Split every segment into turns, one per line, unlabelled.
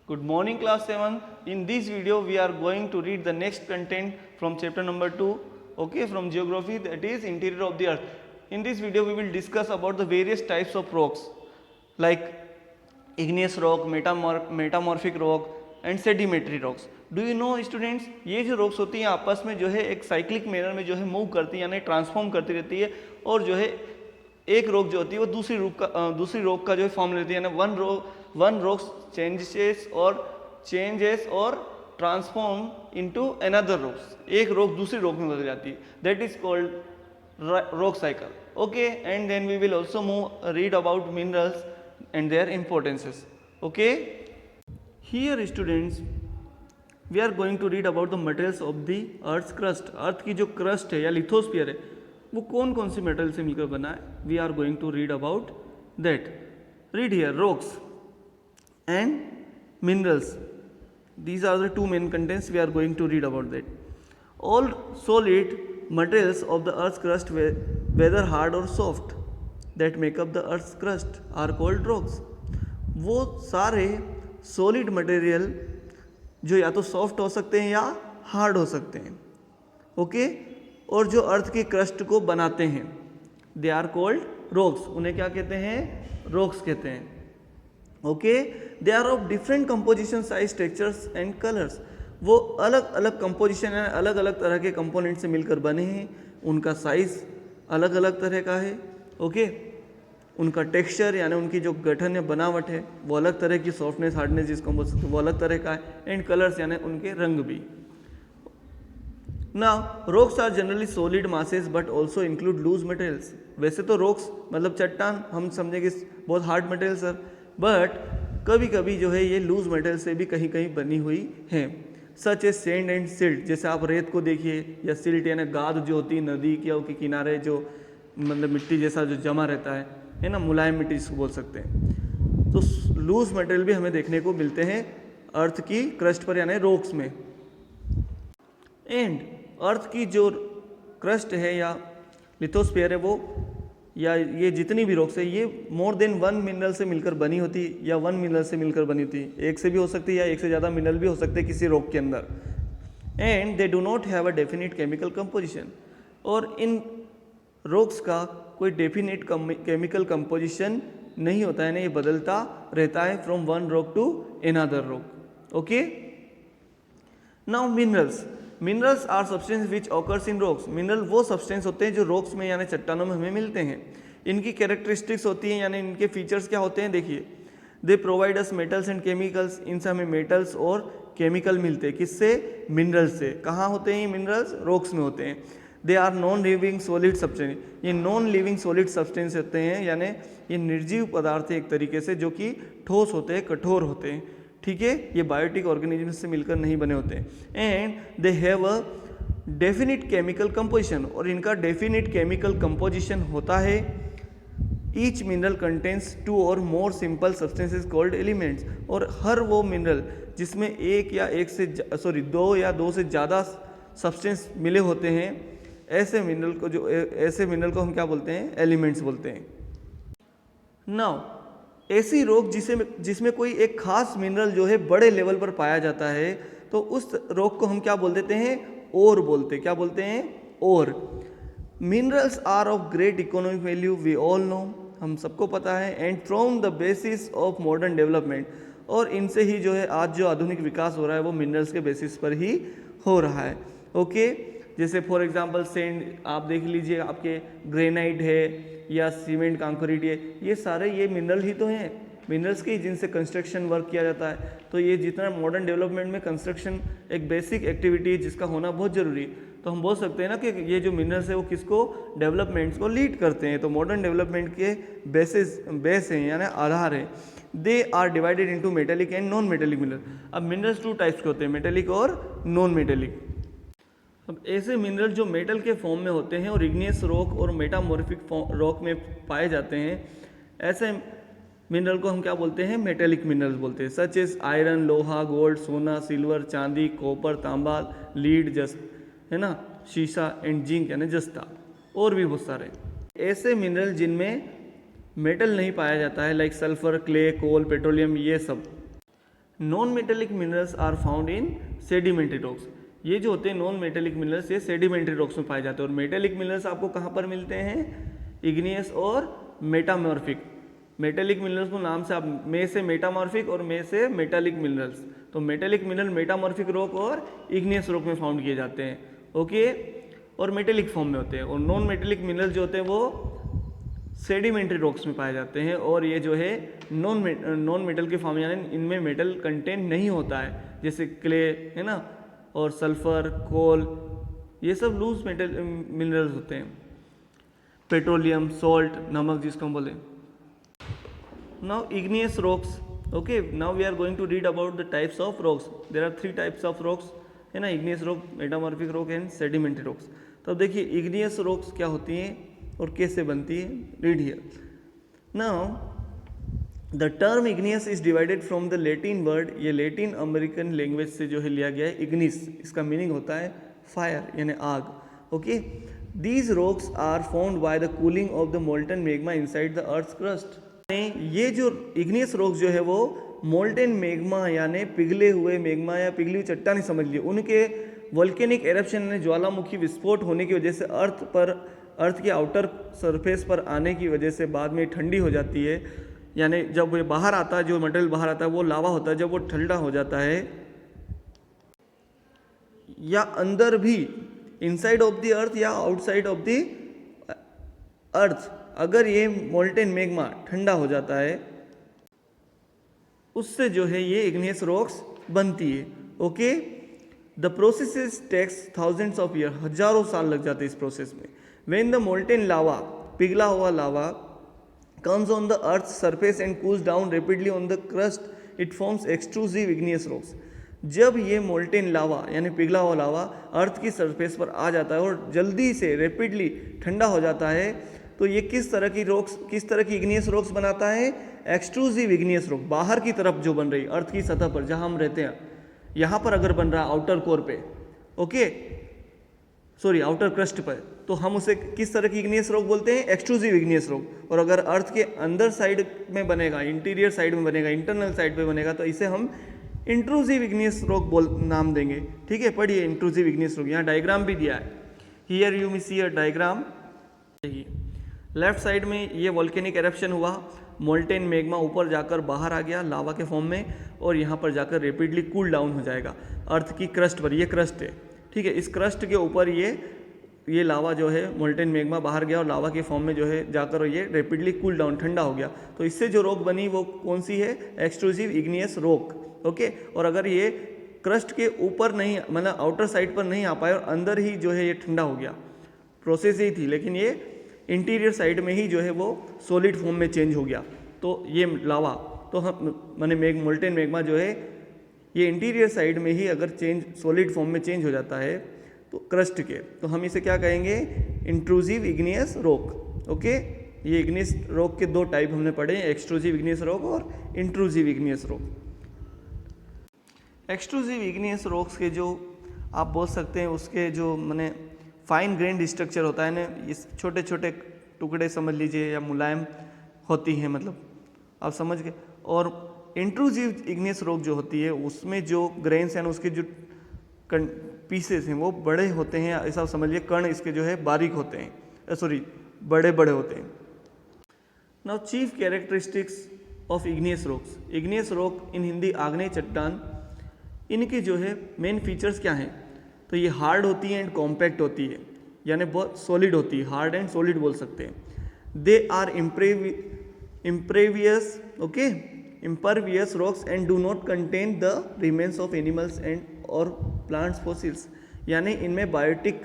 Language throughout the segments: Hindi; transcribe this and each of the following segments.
Good morning class 7. In this video we are going to read the next content from chapter number 2, okay, from geography, that is interior of the earth. In this video we will discuss about the various types of rocks like igneous rock, metamorphic rock and sedimentary rocks. Do you know students, ये जो रॉक्स होती हैं आपस में जो है एक साइक्लिक मैनर में जो है मूव करती है यानी ट्रांसफॉर्म करती रहती है और जो है एक रॉक जो होती है वो दूसरी रॉक का जो है फॉर्म लेती है यानी वन रॉक चेंजेस और ट्रांसफॉर्म इनटू अनदर रॉक्स, एक रॉक दूसरी रॉक में बदल जाती है, that is called rock cycle. Okay, and then we will also read about minerals and their importances. Okay, here students we are going to read about the materials of the earth's crust. अर्थ की जो क्रस्ट है या लिथोस्फीयर है वो कौन कौन सी मेटल से मिलकर बना है, we are going to read about that. Read here rocks and minerals, these are the two main contents we are going to read about that. All solid materials of the earth's crust, whether hard or soft, that make up the earth's crust are called rocks. वो सारे सॉलिड मटेरियल जो या तो सॉफ्ट हो सकते हैं या हार्ड हो सकते हैं, ओके, और जो अर्थ की क्रस्ट को बनाते हैं दे आर कॉल्ड रॉक्स. उन्हें क्या कहते हैं, रॉक्स कहते हैं. Okay, they are of different composition, size, textures and colours. वो अलग अलग कंपोजिशन है, अलग अलग तरह के कंपोनेंट से मिलकर बने हैं, उनका साइज अलग अलग तरह का है, ओके, उनका टेक्सचर यानी उनकी जो गठन या बनावट है वो अलग तरह की, सॉफ्टनेस, हार्डनेस जिसको हम बोल सकते हैं वो अलग तरह का है, एंड कलर्स यानी उनके रंग भी. Now rocks are generally solid masses but also include loose materials. वैसे तो रॉक्स मतलब चट्टान हम समझेंगे बहुत हार्ड मटेरियल सर, बट कभी कभी जो है ये लूज मटेरियल से भी कहीं कहीं बनी हुई है, सच ए सैंड एंड सिल्ट. जैसे आप रेत को देखिए, या सिल्ट यानी गाद जो होती है नदी के किनारे जो मतलब मिट्टी जैसा जो जमा रहता है ना, मुलायम मिट्टी जिसको बोल सकते हैं. तो लूज मटेरियल भी हमें देखने को मिलते हैं अर्थ की क्रस्ट पर यानी रॉक्स में. एंड अर्थ की जो क्रस्ट है या लिथोस्फीयर है वो, या ये जितनी भी रॉक्स है ये मोर देन वन मिनरल से मिलकर बनी होती है या वन मिनरल से मिलकर बनी होती है. एक से भी हो सकती है या एक से ज़्यादा मिनरल भी हो सकते हैं किसी रॉक के अंदर. And they do not have a definite chemical composition. और इन रॉक्स का कोई डेफिनेट केमिकल कंपोजिशन नहीं होता है ना, ये बदलता रहता है from one rock to another rock. Okay, now minerals are substance which occurs in rocks. Mineral वो सब्सटेंस होते हैं जो रॉक्स में यानी चट्टानों में हमें मिलते हैं. इनकी कैरेक्टरिस्टिक्स होती हैं यानी इनके फीचर्स क्या होते हैं, देखिए, they provide us metals and chemicals. इनसे हमें मेटल्स और केमिकल मिलते हैं. किससे, मिनरल्स से. कहाँ होते हैं ये मिनरल्स, रॉक्स में होते हैं. They are non living solid substance. ये नॉन लिविंग सॉलिड सब्सटेंस होते हैं यानी ये निर्जीव पदार्थ है एक तरीके से, जो कि ठोस होते हैं, कठोर होते हैं, ठीक है, ये बायोटिक ऑर्गेनिज्म से मिलकर नहीं बने होते हैं. And they have a definite chemical composition. और इनका डेफिनिट केमिकल कंपोजिशन होता है. ईच मिनरल कंटेंस टू और more simple substances called elements. और हर वो मिनरल जिसमें दो या दो से ज़्यादा सब्सटेंस मिले होते हैं, ऐसे मिनरल को हम क्या बोलते हैं, एलिमेंट्स बोलते हैं. नाउ ऐसी रॉक जिसमें कोई एक खास मिनरल जो है बड़े लेवल पर पाया जाता है, तो उस रॉक को हम क्या बोल देते हैं, ओर बोलते हैं. क्या बोलते हैं, ore. Minerals are of great economic value, we all know, हम सबको पता है. And from the basis of modern development. और इनसे ही जो है आज जो आधुनिक विकास हो रहा है वो मिनरल्स के बेसिस पर ही हो रहा है. ओके, जैसे फॉर एग्जांपल सैंड आप देख लीजिए, आपके ग्रेनाइट है या सीमेंट कंक्रीट है, ये सारे ये मिनरल ही तो हैं, मिनरल्स के जिनसे कंस्ट्रक्शन वर्क किया जाता है. तो ये जितना मॉडर्न डेवलपमेंट में कंस्ट्रक्शन एक बेसिक एक्टिविटी है जिसका होना बहुत ज़रूरी है. तो हम बोल सकते हैं ना कि ये जो मिनरल्स है वो किसको, डेवलपमेंट्स को लीड करते हैं. तो मॉडर्न डेवलपमेंट के बेस हैं यानी आधार है. They are divided into metallic and non metallic mineral. अब मिनरल्स टू टाइप्स के होते हैं, मेटेलिक और नॉन मेटेलिक. अब ऐसे मिनरल जो मेटल के फॉर्म में होते हैं और इग्नियस रॉक और मेटामॉर्फिक रॉक में पाए जाते हैं, ऐसे मिनरल को हम क्या बोलते हैं, मेटेलिक मिनरल्स बोलते हैं. सच एज आयरन, लोहा, गोल्ड, सोना, सिल्वर, चांदी, कॉपर, तांबा, लीड, है ना, शीशा एंड जिंक यानी जस्ता, और भी बहुत सारे. ऐसे मिनरल जिनमें मेटल नहीं पाया जाता है like sulphur, clay, coal, petroleum, ये सब. Non metallic minerals are found in sedimentary rocks. ये जो होते हैं नॉन मेटेलिक मिनरल्स ये सेडिमेंट्री रॉक्स में पाए जाते हैं। और मेटेलिक मिनरल्स आपको कहाँ पर मिलते हैं? इग्नियस और मेटामॉर्फिक। मेटेलिक मिनरल्स को नाम से आप में से मेटामॉर्फिक और में से मेटालिक मिनरल्स, तो मेटेलिक मिनरल मेटामॉर्फिक रॉक और इग्नियस रॉक में फाउंड किए जाते हैं, ओके, और मेटेलिक फॉर्म में होते हैं। और नॉन मेटेलिक मिनरल जो होते हैं वो सेडिमेंट्री रॉक्स में पाए जाते हैं। और ये जो है नॉन मेटल के फॉर्म, यानी इनमें मेटल कंटेंट नहीं होता है, जैसे क्ले है ना, और सल्फर, कोल, ये सब लूज मेटल मिनरल्स होते हैं। पेट्रोलियम, सॉल्ट, नमक जिसको हम बोले। Now igneous rocks, okay, now we are going to read about the types of rocks. There are 3 types of rocks, है ना, igneous rock, metamorphic rock and sedimentary rocks. तो देखिए इग्नियस रॉक्स क्या होती हैं और कैसे बनती है। Read here. Now the term igneous is divided from the Latin word, ये लैटिन अमेरिकन लैंग्वेज से जो है लिया गया है इग्निस, इसका मीनिंग होता है फायर यानी आग, okay. These rocks are found by the cooling of the molten magma inside the earth crust. ये जो इग्नियस रॉक्स जो है वो मोल्टन मैग्मा यानी पिघले हुए मैग्मा या पिघली हुई चट्टानी समझ लीजिए, उनके वोल्केनिक एरप्शन यानी ज्वालामुखी विस्फोट होने की वजह से अर्थ के आउटर सरफेस पर आने की वजह से बाद में ठंडी हो जाती है। यानी जब वो बाहर आता है, जो मटेरियल बाहर आता है वो लावा होता है, जब वो ठंडा हो जाता है या अंदर भी इनसाइड ऑफ द अर्थ या आउटसाइड ऑफ द अर्थ, अगर ये मोल्टेन मैग्मा ठंडा हो जाता है उससे जो है ये इग्नियस रॉक्स बनती है, okay. The process takes thousands of year, हजारों साल लग जाते हैं इस प्रोसेस में। व्हेन द मोल्टेन लावा, पिघला हुआ लावा, comes on the earth's surface and cools down rapidly on the crust, it forms extrusive igneous rocks। जब ये मोल्टेन लावा यानी पिघला हुआ लावा अर्थ की सरफेस पर आ जाता है और जल्दी से रैपिडली ठंडा हो जाता है, तो ये किस तरह की रॉक्स, किस तरह की इग्नियस रॉक्स बनाता है? एक्सट्रूसिव इग्नियस रॉक, बाहर की तरफ जो बन रही अर्थ की सतह पर जहां हम रहते हैं, यहाँ पर अगर बन रहा है आउटर कोर पे, ओके, सॉरी आउटर क्रस्ट पर, तो हम उसे किस तरह की इग्नियस रॉक बोलते हैं? Extrusive igneous rock. और अगर अर्थ के अंदर साइड में बनेगा, इंटीरियर साइड में बनेगा, इंटरनल साइड पे बनेगा, तो इसे हम इंट्रूसिव इग्नियस रॉक नाम देंगे, ठीक है। पढ़िए इंट्रूसिव इग्नियस रॉक, यहाँ डायग्राम भी दिया है। Here you may see a diagram. Left side में ये वोल्केनिक एरप्शन हुआ, मोल्टेन मैग्मा ऊपर जाकर बाहर आ गया लावा के फॉर्म में, और यहाँ पर जाकर रेपिडली कूल डाउन हो जाएगा अर्थ की क्रस्ट पर। ये क्रस्ट है, ठीक है। इस क्रस्ट के ऊपर ये लावा जो है मोल्टेन मैग्मा बाहर गया और लावा के फॉर्म में जो है जाकर ये रैपिडली कूल डाउन ठंडा हो गया, तो इससे जो रॉक बनी वो कौन सी है? Extrusive igneous rock, okay. और अगर ये क्रस्ट के ऊपर नहीं, मतलब आउटर साइड पर नहीं आ पाए और अंदर ही जो है ये ठंडा हो गया, प्रोसेस ही थी, लेकिन ये इंटीरियर साइड में ही जो है वो सॉलिड फॉर्म में चेंज हो गया, तो ये लावा, तो हम मैंने मोल्टेन मैग्मा जो है ये इंटीरियर साइड में ही अगर सॉलिड फॉर्म में चेंज हो जाता है तो क्रस्ट के, तो हम इसे क्या कहेंगे? Intrusive igneous rock, okay. ये इग्नियस रॉक के 2 टाइप हमने पढ़े, एक्सट्रूसिव इग्नियस रॉक और intrusive igneous rock. Extrusive igneous rocks के जो आप बोल सकते हैं उसके जो मैंने फाइन ग्रेन्ड स्ट्रक्चर होता है ना, इस छोटे छोटे टुकड़े समझ लीजिए या मुलायम होती हैं, मतलब आप समझ गए। और इंट्रूसिव इग्नियस रॉक जो होती है उसमें जो ग्रेन्स हैं उसके जो पीसेस हैं वो बड़े होते हैं, ऐसा समझिए कण इसके जो है बारीक होते हैं, सॉरी बड़े बड़े होते हैं। Now chief characteristics of igneous rocks. Igneous rock इन हिंदी आग्नेय चट्टान, इनके जो है मेन फीचर्स क्या हैं? तो ये हार्ड होती है एंड कॉम्पैक्ट होती है, यानी बहुत सॉलिड होती है, हार्ड एंड सॉलिड बोल सकते हैं। They are impervious, okay, impervious rocks and do not contain the remains of animals and or plants fossils, यानी इनमें बायोटिक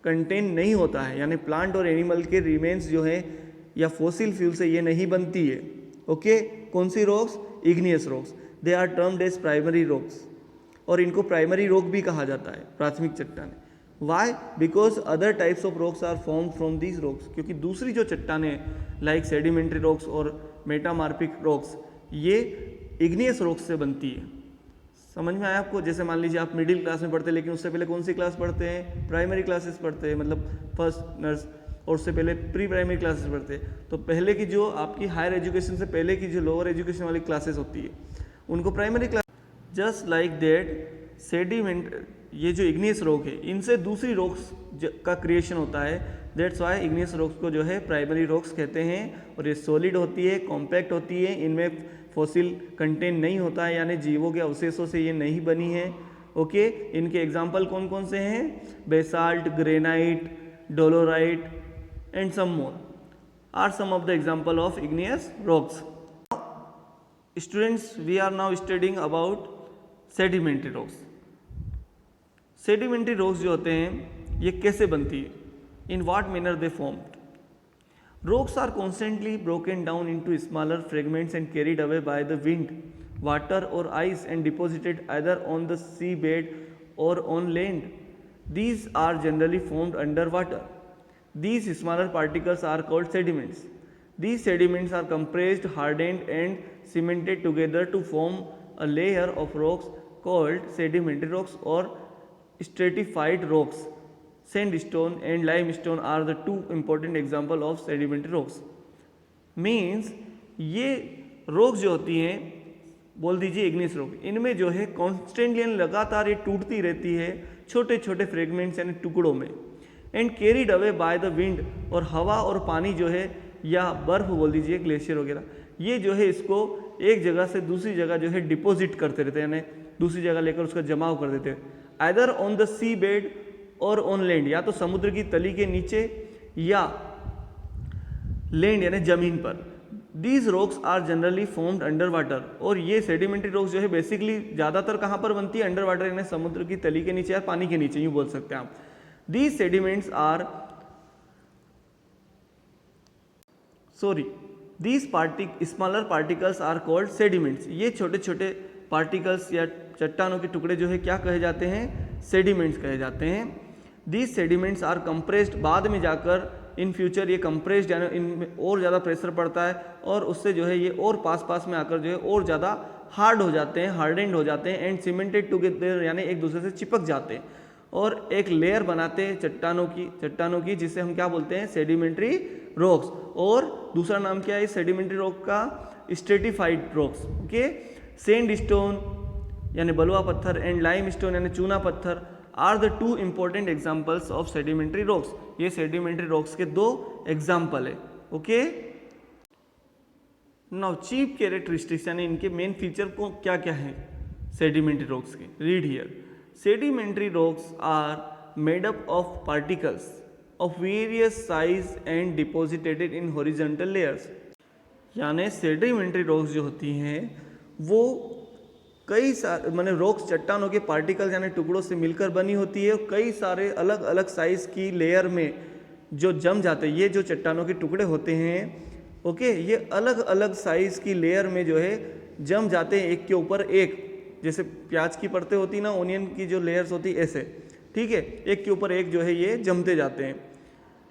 कंटेन नहीं होता है, यानी प्लांट और एनिमल के रिमेन्स जो है या फॉसिल फ्यूल से ये नहीं बनती है, ओके। कौन सी rocks? Igneous rocks. They are termed as primary rocks, और इनको प्राइमरी रॉक भी कहा जाता है, प्राथमिक चट्टानें। Why? Because other types of rocks are form from these rocks, क्योंकि दूसरी जो चट्टानें लाइक सेडिमेंट्री रॉक्स और मेटामार्फिक रॉक्स ये इग्नियस रॉक्स से बनती है। समझ में आया आपको? जैसे मान लीजिए आप मिडिल क्लास में पढ़ते हैं, लेकिन उससे पहले कौन सी क्लास पढ़ते हैं? प्राइमरी क्लासेस पढ़ते हैं, मतलब फर्स्ट नर्स, और उससे पहले प्री प्राइमरी क्लासेस पढ़ते हैं। तो पहले की जो आपकी हायर एजुकेशन से पहले की जो लोअर एजुकेशन वाली क्लासेस होती है उनको primary class, just like that sediment, ये जो इग्नियस रॉक है इनसे दूसरी रॉक्स का क्रिएशन होता है। दैट्स वाई इग्नियस रॉक्स को जो है प्राइमरी रॉक्स कहते हैं। और ये सॉलिड होती है, कॉम्पैक्ट होती है, इनमें फॉसिल कंटेंट नहीं होता है, यानी जीवों के अवशेषों से ये नहीं बनी है। ओके, इनके एग्जाम्पल कौन कौन से हैं? Basalt, granite, dolerite and some more are some of the example of igneous rocks. Students, we are now studying about sedimentary rocks. Sedimentary rocks जो होते हैं ये कैसे बनती है? In what manner they formed? Rocks are constantly broken down into smaller fragments and carried away by the wind, water or ice and deposited either on the seabed or on land. These are generally formed underwater. These smaller particles are called sediments. These sediments are compressed, hardened and cemented together to form a layer of rocks called sedimentary rocks or stratified rocks. Sandstone and limestone are the two important example of sedimentary rocks. Means ये रॉक्स जो होती हैं, बोल दीजिए इग्नियस रॉक, इनमें जो है कॉन्स्टेंटली लगातार ये टूटती रहती है छोटे छोटे फ्रेगमेंट्स यानी टुकड़ों में, and carried away by the wind, और हवा और पानी जो है या बर्फ बोल दीजिए ग्लेशियर वगैरह, ये जो है इसको एक जगह से दूसरी जगह जो है डिपॉजिट करते रहते हैं, यानी दूसरी जगह लेकर उसका जमाव कर देते हैं। Either on the sea bed or on land, या तो समुद्र की तली के नीचे या लैंड यानी जमीन पर। These rocks are generally formed under water, और ये सेडिमेंट्री रॉक्स जो है बेसिकली ज़्यादातर कहाँ पर बनती है? अंडर वाटर यानी समुद्र की तली के नीचे या पानी के नीचे, यूँ बोल सकते हैं आप। These sediments are these smaller particles are called sediments. ये छोटे छोटे पार्टिकल्स या चट्टानों के टुकड़े जो है क्या कहे जाते हैं? सेडिमेंट्स कहे जाते हैं। दीज सेडिमेंट्स आर कंप्रेस्ड, बाद में जाकर इन फ्यूचर ये कंप्रेस्ड यानी इनमें और ज़्यादा प्रेशर पड़ता है और उससे जो है ये और पास में आकर जो है और ज़्यादा हार्ड हो जाते हैं, हार्डेंड हो जाते हैं, एंड सीमेंटेड टुगेदर यानी एक दूसरे से चिपक जाते हैं और एक लेयर बनाते हैं चट्टानों की जिसे हम क्या बोलते हैं? Sedimentary rocks. और दूसरा नाम क्या है सेडिमेंट्री रॉक का? Stratified rocks. ओके, सैंडस्टोन यानी बलुआ पत्थर एंड लाइमस्टोन यानी चूना पत्थर are the two important examples of sedimentary rocks. ये सेडिमेंट्री रॉक्स के दो एग्जाम्पल है। ओके, नाउ चीफ कैरेक्टरिस्टिक्स यानी इनके मेन फीचर को क्या क्या है सेडिमेंट्री रॉक्स के? Read here. Sedimentary rocks are made up of particles of various size and deposited in horizontal layers. यानी सेडिमेंट्री रॉक्स जो होती हैं वो कई सारे माने रॉक्स चट्टानों के पार्टिकल्स यानी टुकड़ों से मिलकर बनी होती है, और कई सारे अलग अलग साइज की लेयर में जो जम जाते हैं। ये जो चट्टानों के टुकड़े होते हैं, ओके, ये अलग अलग साइज की लेयर में जो है जम जाते हैं एक के ऊपर एक, जैसे प्याज की परतें होती ना, ओनियन की जो लेयर्स होती ऐसे, ठीक है, एक के ऊपर एक जो है ये जमते जाते हैं।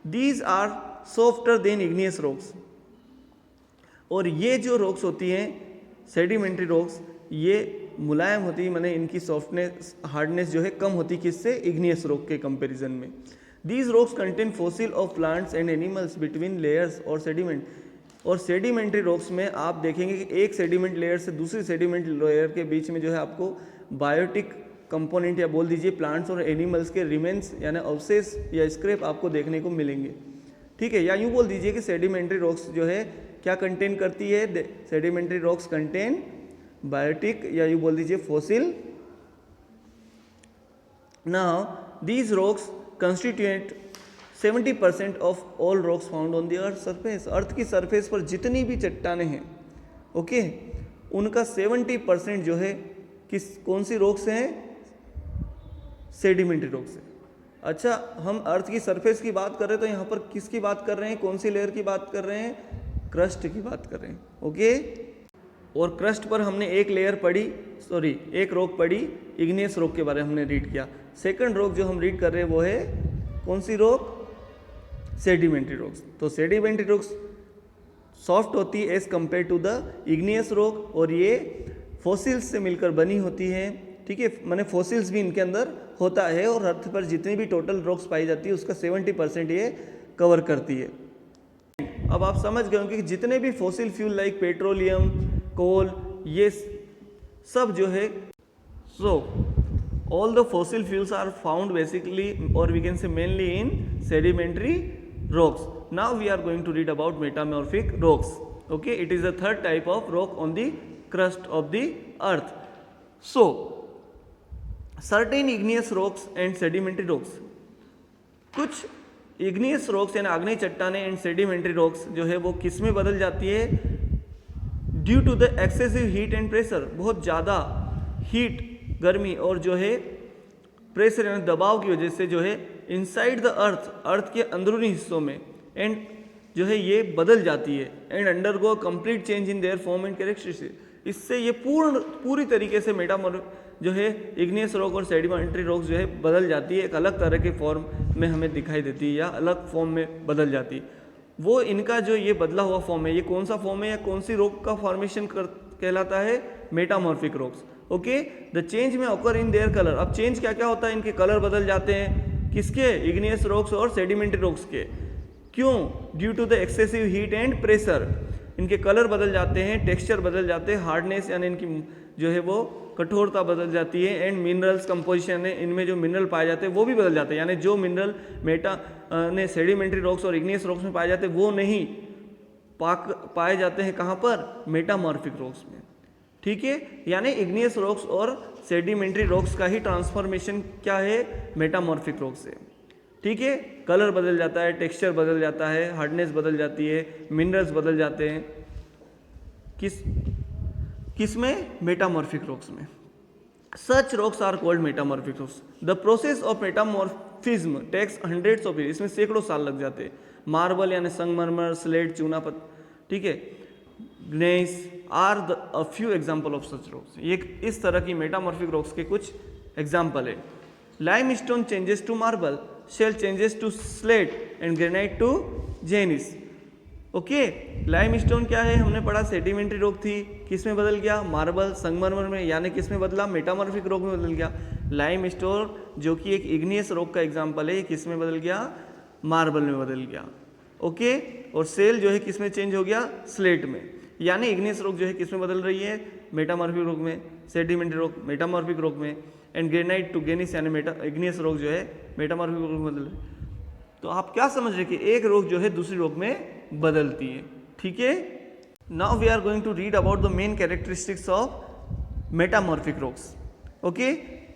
These are softer than igneous rocks, और ये जो रॉक्स होती हैं सेडिमेंट्री रॉक्स ये मुलायम होती है, माने इनकी सॉफ्टनेस हार्डनेस जो है कम होती किससे? इग्नियस रॉक के कंपैरिजन में। These rocks contain fossil of plants and animals between layers और सेडिमेंट। और सेडिमेंट्री रॉक्स में आप देखेंगे कि एक सेडिमेंट लेयर से दूसरी सेडिमेंट लेयर के बीच में जो है आपको बायोटिक कंपोनेंट या बोल दीजिए प्लांट्स और एनिमल्स के रिमेन्स यानी अवशेष या स्क्रैप आपको देखने को मिलेंगे, ठीक है। या यूँ बोल दीजिए कि सेडिमेंट्री रॉक्स जो है क्या कंटेन करती है? सेडिमेंट्री रॉक्स कंटेन बायोटिक या यू बोल दीजिए fossil. Now these rocks constitute 70% of all rocks found on the earth surface. Earth की सरफेस पर जितनी भी चट्टानें हैं, ओके, उनका 70% जो है कौन सी रॉक से हैं? सेडिमेंट्री रॉक से। अच्छा, हम अर्थ की सरफेस की बात कर रहे हैं तो यहाँ पर किसकी बात कर रहे हैं? कौन सी लेयर की बात कर रहे हैं? क्रस्ट की बात कर रहे हैं, ओके। और क्रस्ट पर हमने एक लेयर पढ़ी, एक रॉक पढ़ी, इग्नियस रॉक के बारे में हमने रीड किया। सेकंड रॉक जो हम रीड कर रहे हैं वो है कौन सी रॉक? Sedimentary rocks. तो सेडिमेंट्री रॉक्स सॉफ्ट होती है as compare to the igneous rock, और ये फॉसिल्स से मिलकर बनी होती है, ठीक है, माने फॉसिल्स भी इनके अंदर होता है, और अर्थ पर जितनी भी टोटल रॉक्स पाई जाती है उसका 70% ये कवर करती है। अब आप समझ गए होंगे कि जितने भी फॉसिल फ्यूल लाइक पेट्रोलियम, कोल, ये सब जो है So all the fossil fuels are found basically, or we can say mainly, in sedimentary rocks. Now we are going to read about metamorphic rocks. Okay, it is the third type of rock on the crust of the earth. So certain igneous rocks and sedimentary rocks, कुछ इग्नियस रॉक्स यानी आग्नेय चट्टानें एंड सेडिमेंट्री रॉक्स जो है वो किस में बदल जाती है? Due to the excessive heat and pressure, बहुत ज़्यादा हीट, गर्मी और जो है प्रेशर यानी दबाव की वजह से जो है इनसाइड द अर्थ, अर्थ के अंदरूनी हिस्सों में, एंड जो है ये बदल जाती है, and undergo complete change in their form and characteristics. इससे ये पूरी तरीके से जो है इग्नियस रॉक और सेडिमेंट्री रॉक्स जो है बदल जाती है, एक अलग तरह के फॉर्म में हमें दिखाई देती है या अलग फॉर्म में बदल जाती है। वो इनका जो ये बदला हुआ फॉर्म है, ये कौन सा फॉर्म है या कौन सी रॉक का फॉर्मेशन कहलाता है? Metamorphic rocks. Okay, the change में ऑकर इन देयर कलर। अब चेंज क्या क्या होता है? इनके कलर बदल जाते हैं, किसके? इग्नियस रॉक्स और सेडिमेंट्री रॉक्स के। क्यों? Due to the excessive heat and pressure, इनके कलर बदल जाते हैं, टेक्सचर बदल जाते हैं, हार्डनेस यानी इनकी जो है वो कठोरता बदल जाती है, एंड मिनरल्स कंपोजिशन है, इनमें जो मिनरल पाए जाते हैं वो भी बदल जाते हैं। यानी जो मिनरल ने सेडिमेंट्री रॉक्स और इग्नियस रॉक्स में पाए जाते हैं वो नहीं पाए जाते हैं कहाँ पर? मेटामॉर्फिक रॉक्स में। ठीक है, यानी इग्नियस रॉक्स और सेडिमेंट्री रॉक्स का ही ट्रांसफॉर्मेशन क्या है? मेटामॉर्फिक रॉक्स से। ठीक है, कलर बदल जाता है, टेक्सचर बदल जाता है, हार्डनेस बदल जाती है, मिनरल्स बदल जाते हैं, किस में? मेटामॉर्फिक रॉक्स में। Such rocks are called metamorphic rocks. The process of metamorphism takes hundreds of year, इसमें सैकड़ों साल लग जाते हैं। मार्बल यानी संगमरमर, स्लेट, चूनापत्थर, ठीक है, gneiss are a few example of such rocks. ये इस तरह की मेटामॉर्फिक रॉक्स के कुछ एग्जाम्पल है। Limestone changes to marble, shale changes to slate and granite to gneiss. Okay, limestone क्या है? हमने पढ़ा सेडिमेंट्री रॉक थी, किस में बदल गया? मार्बल, संगमरमर में, यानी किस में बदला? मेटामॉर्फिक रॉक में बदल गया। लाइमस्टोन जो कि एक इग्नियस रॉक का एग्जांपल है, किस में बदल गया? मार्बल में बदल गया। ओके, और सेल जो है किस में चेंज हो गया? स्लेट में। यानी इग्नियस रॉक जो है किस में बदल रही है? मेटामॉर्फिक रॉक में। सेडिमेंट्री रॉक मेटामॉर्फिक रॉक में, एंड ग्रेनाइट टू ग्नेस यानी इग्नियस रॉक जो है मेटामॉर्फिक रॉक में बदल रही है। तो आप क्या समझ रहे कि एक रॉक जो है दूसरी रॉक में बदलती है। ठीक है, now we are going to read about the main characteristics of metamorphic rocks. Okay,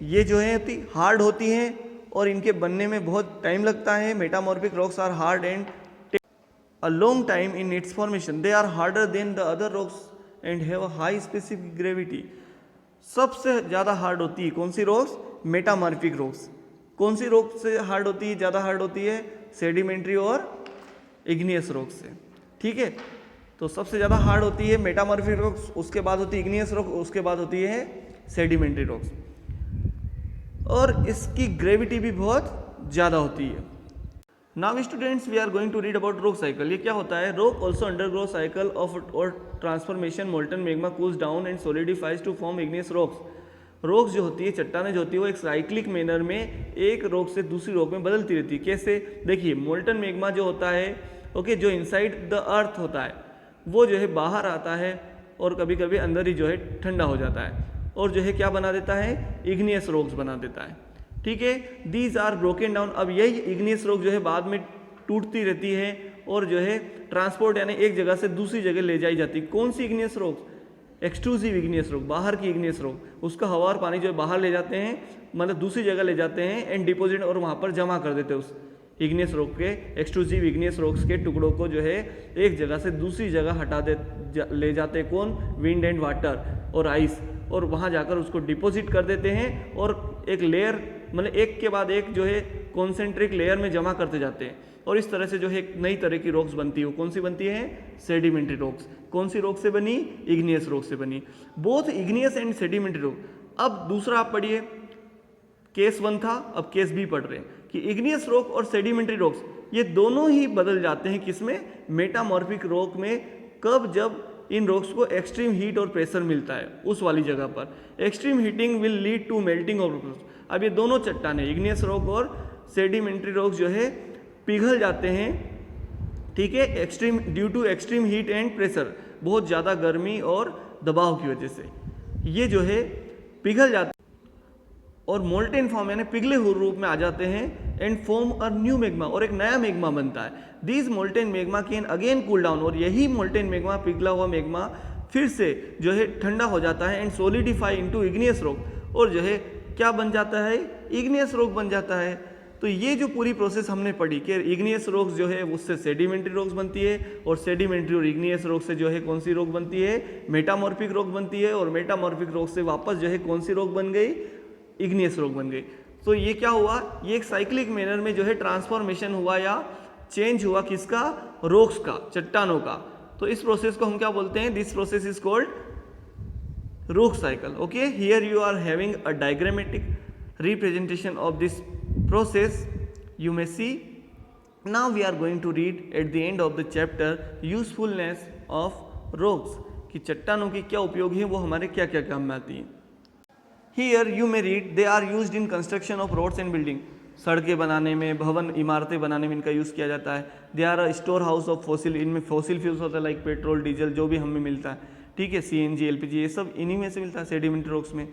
ये जो है हार्ड होती हैं और इनके बनने में बहुत टाइम लगता है। Metamorphic rocks are hard and a long time in its formation. They are harder than the other rocks and have a high specific gravity. सबसे ज़्यादा हार्ड होती है कौन सी रॉक्स? Metamorphic rocks. कौन सी रॉक से हार्ड होती है? ज़्यादा हार्ड होती है सेडिमेंट्री और इग्नियस रॉक से। ठीक है, तो सबसे ज़्यादा हार्ड होती है मेटामॉर्फिक रॉक्स, उसके बाद होती है इग्नियस रॉक, उसके बाद होती है सेडिमेंट्री रॉक्स, और इसकी ग्रेविटी भी बहुत ज़्यादा होती है। Now students, we are going to read about rock cycle. ये क्या होता है? Rock also undergo cycle of और transformation. Molten magma cools down and solidifies to form igneous rocks. Rocks जो होती है, चट्टानें जो होती है, वो एक साइक्लिक मैनर में एक रॉक से दूसरी रॉक में बदलती रहती है। कैसे? देखिए, मोल्टन मैग्मा जो होता है, ओके, जो इनसाइड द अर्थ होता है, वो जो है बाहर आता है और कभी कभी अंदर ही जो है ठंडा हो जाता है, और जो है क्या बना देता है? इग्नियस रॉक्स बना देता है। ठीक है, दीज आर ब्रोकन डाउन। अब यही इग्नियस रॉक जो है बाद में टूटती रहती है और जो है ट्रांसपोर्ट यानी एक जगह से दूसरी जगह ले जाई जाती है। कौन सी igneous rock? Extrusive igneous rock, बाहर की इग्नियस रॉक। उसका हवा और पानी जो है बाहर ले जाते हैं, मतलब दूसरी जगह ले जाते हैं, एंड डिपोजिट और वहाँ पर जमा कर देते हैं उस इग्नियस रॉक के, एक्सट्रूसिव इग्नियस रॉक्स के टुकड़ों को जो है एक जगह से दूसरी जगह ले जाते हैं। कौन? विंड एंड वाटर और आइस, और वहाँ जाकर उसको डिपॉजिट कर देते हैं और एक लेयर, मतलब एक के बाद एक जो है कॉन्सेंट्रिक लेयर में जमा करते जाते हैं, और इस तरह से जो है एक नई तरह की रॉक्स बनती है। वो कौन सी बनती है? Sedimentary rocks. कौन सी रॉक से बनी? इग्नियस रॉक से बनी। Both igneous and sedimentary rock. अब दूसरा आप पढ़िए, केस 1 था, अब केस B पढ़ रहे हैं कि इग्नियस रॉक और सेडिमेंट्री रॉक्स ये दोनों ही बदल जाते हैं किसमें? मेटामॉर्फिक रॉक में। कब? जब इन रॉक्स को एक्सट्रीम हीट और प्रेशर मिलता है उस वाली जगह पर। Extreme heating will lead to melting of rocks. अब ये दोनों चट्टानें, इग्नियस रॉक और सेडिमेंट्री रॉक्स जो है पिघल जाते हैं। ठीक है, extreme due to extreme heat and pressure, बहुत ज़्यादा गर्मी और दबाव की वजह से ये जो है पिघल जाते। और मोल्टेन फॉर्म यानी पिघले हुए रूप में आ जाते हैं and form a new magma, और एक नया मैग्मा बनता है। This molten magma can again cool down, और यही मोल्टेन मैग्मा, पिघला हुआ मैग्मा फिर से जो है ठंडा हो जाता है and solidify into igneous rock, और जो है क्या बन जाता है, इग्नियस रॉक बन जाता है। तो ये जो पूरी प्रोसेस हमने पढ़ी कि इग्नियस रॉक्स जो है उससे सेडिमेंट्री रॉक्स बनती है, और सेडिमेंट्री और इग्नियस रॉक से जो है कौन सी रॉक बनती है, मेटामॉर्फिक रॉक बनती है, और मेटामॉर्फिक रॉक से वापस जो है कौन सी रॉक बन गई, इग्नियस रॉक बन गई। तो ये क्या हुआ, ये एक साइक्लिक मैनर में जो है ट्रांसफॉर्मेशन हुआ या चेंज हुआ, किसका, रॉक्स का, चट्टानों का। तो इस प्रोसेस को हम क्या बोलते हैं, this process is called rock cycle. Okay, here you are having a diagrammatic representation of this process. You may see. Now we are going to read at the end of the chapter usefulness of rocks, कि चट्टानों की क्या उपयोग है, वो हमारे क्या क्या काम में आती हैं। Here you may read they are used in construction of roads and building. सड़कें बनाने में, भवन इमारतें बनाने में इनका यूज़ किया जाता है। They are a store house of fossil, इनमें फॉसिल फ्यूल्स होता है लाइक पेट्रोल, डीजल, जो भी हमें मिलता है, ठीक है, CNG, LPG, ये सब इन्हीं में से मिलता है, सेडिमेंट्री रॉक्स में,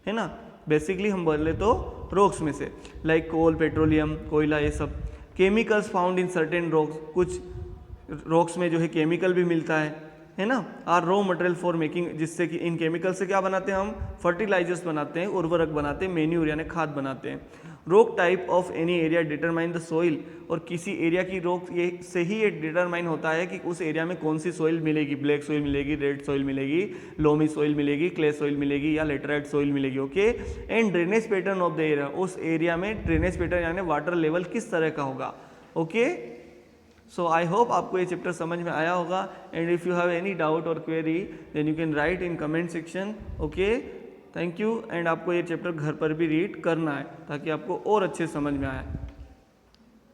है ना। बेसिकली हम बोले तो रॉक्स में से, लाइक कोल, पेट्रोलियम, कोयला, ये सब। Chemicals found in certain rocks, कुछ रॉक्स में जो है केमिकल भी मिलता है ना। Are raw material for making, जिससे कि इन केमिकल से क्या बनाते हैं हम, फर्टिलाइजर्स बनाते हैं, उर्वरक बनाते हैं, मेन्यूर यानी खाद बनाते हैं। Rock type of any area determine the soil, और किसी एरिया की रॉक ये से ही ये डिटरमाइन होता है कि उस एरिया में कौन सी सोइल मिलेगी, ब्लैक सोइल मिलेगी, रेड सोइल मिलेगी, लोमी सोइल मिलेगी, क्ले सोइल मिलेगी, या लेटराइट सोइल मिलेगी। Okay, and drainage pattern of the area, उस एरिया में ड्रेनेज पैटर्न यानी वाटर लेवल किस तरह का होगा। ओके, सो आई होप आपको ये चैप्टर समझ में आया होगा, and if you have any doubt और query then you can write in comment section. Okay, thank you. And आपको ये चैप्टर घर पर भी रीड करना है ताकि आपको और अच्छे समझ में आए।